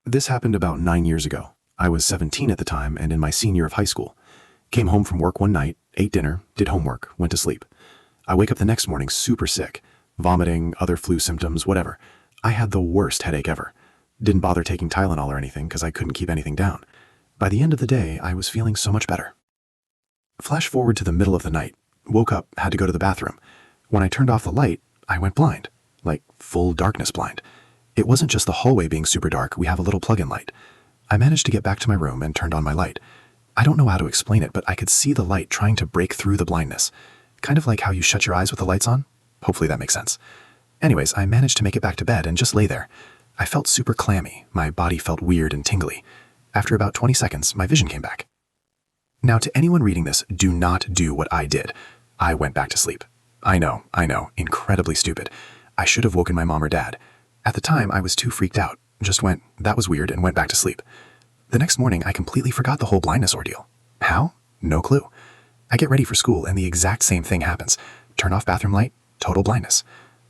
This happened about 9 years ago. I was 17 at the time and in my senior year of high school. Came home from work one night, ate dinner, did homework, went to sleep. I wake up the next morning super sick. Vomiting, other flu symptoms, whatever. I had the worst headache ever. Didn't bother taking Tylenol or anything because I couldn't keep anything down. By the end of the day, I was feeling so much better. Flash forward to the middle of the night. Woke up, had to go to the bathroom. When I turned off the light, I went blind. Like full darkness blind. It wasn't just the hallway being super dark, we have a little plug-in light. I managed to get back to my room and turned on my light. I don't know how to explain it, but I could see the light trying to break through the blindness. Kind of like how you shut your eyes with the lights on. Hopefully that makes sense. Anyways, I managed to make it back to bed and just lay there. I felt super clammy. My body felt weird and tingly. After about 20 seconds, my vision came back. Now, to anyone reading this, do not do what I did. I went back to sleep. I know, incredibly stupid. I should have woken my mom or dad. At the time, I was too freaked out. Just went, that was weird, and went back to sleep. The next morning, I completely forgot the whole blindness ordeal. How? No clue. I get ready for school, and the exact same thing happens. Turn off bathroom light, total blindness.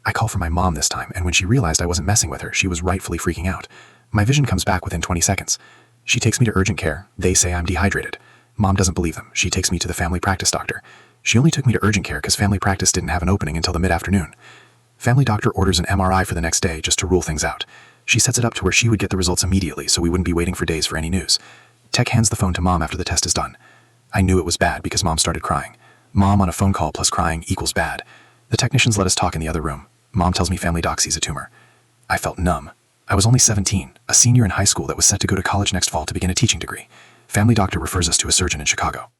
I call for my mom this time, and when she realized I wasn't messing with her, she was rightfully freaking out. My vision comes back within 20 seconds. She takes me to urgent care. They say I'm dehydrated. Mom doesn't believe them. She takes me to the family practice doctor. She only took me to urgent care because family practice didn't have an opening until the mid-afternoon. Family doctor orders an MRI for the next day just to rule things out. She sets it up to where she would get the results immediately so we wouldn't be waiting for days for any news. Tech hands the phone to Mom after the test is done. I knew it was bad because Mom started crying. Mom on a phone call plus crying equals bad. The technicians let us talk in the other room. Mom tells me family doc sees a tumor. I felt numb. I was only 17, a senior in high school that was set to go to college next fall to begin a teaching degree. Family doctor refers us to a surgeon in Chicago.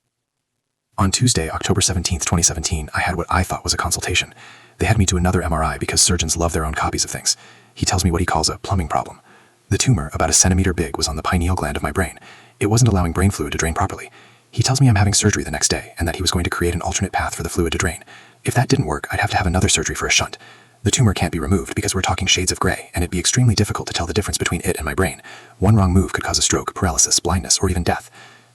On Tuesday, October 17, 2017, I had what I thought was a consultation. They had me do another MRI because surgeons love their own copies of things. He tells me what he calls a plumbing problem. The tumor, about a centimeter big, was on the pineal gland of my brain. It wasn't allowing brain fluid to drain properly. He tells me I'm having surgery the next day and that he was going to create an alternate path for the fluid to drain. If that didn't work, I'd have to have another surgery for a shunt. The tumor can't be removed because we're talking shades of gray, and it'd be extremely difficult to tell the difference between it and my brain. One wrong move could cause a stroke, paralysis, blindness, or even death.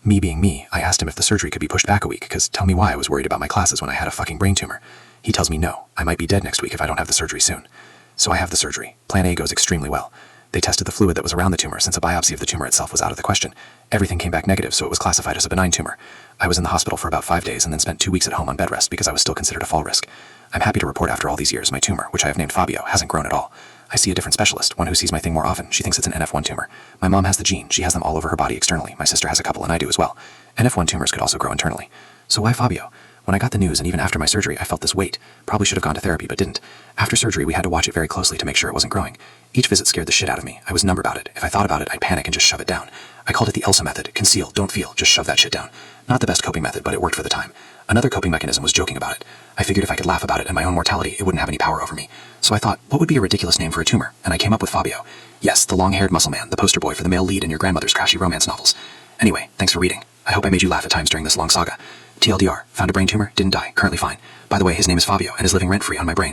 Me being me, I asked him if the surgery could be pushed back a week, because tell me why I was worried about my classes when I had a fucking brain tumor. He tells me no, I might be dead next week if I don't have the surgery soon. So I have the surgery. Plan A goes extremely well. They tested the fluid that was around the tumor since a biopsy of the tumor itself was out of the question. Everything came back negative, so it was classified as a benign tumor. I was in the hospital for about 5 days and then spent 2 weeks at home on bed rest because I was still considered a fall risk. I'm happy to report after all these years, my tumor, which I have named Fabio, hasn't grown at all. I see a different specialist, one who sees my thing more often. She thinks it's an NF1 tumor. My mom has the gene. She has them all over her body externally. My sister has a couple and I do as well. NF1 tumors could also grow internally. So why Fabio? When I got the news and even after my surgery, I felt this weight. Probably should have gone to therapy, but didn't. After surgery, we had to watch it very closely to make sure it wasn't growing. Each visit scared the shit out of me. I was numb about it. If I thought about it, I'd panic and just shove it down. I called it the Elsa method. Conceal, don't feel, just shove that shit down. Not the best coping method, but it worked for the time. Another coping mechanism was joking about it. I figured if I could laugh about it and my own mortality, it wouldn't have any power over me. So I thought, what would be a ridiculous name for a tumor? And I came up with Fabio. Yes, the long-haired muscle man, the poster boy for the male lead in your grandmother's crashy romance novels. Anyway, thanks for reading. I hope I made you laugh at times during this long saga. TLDR, found a brain tumor, didn't die, currently fine. By the way, his name is Fabio and is living rent-free on my brain.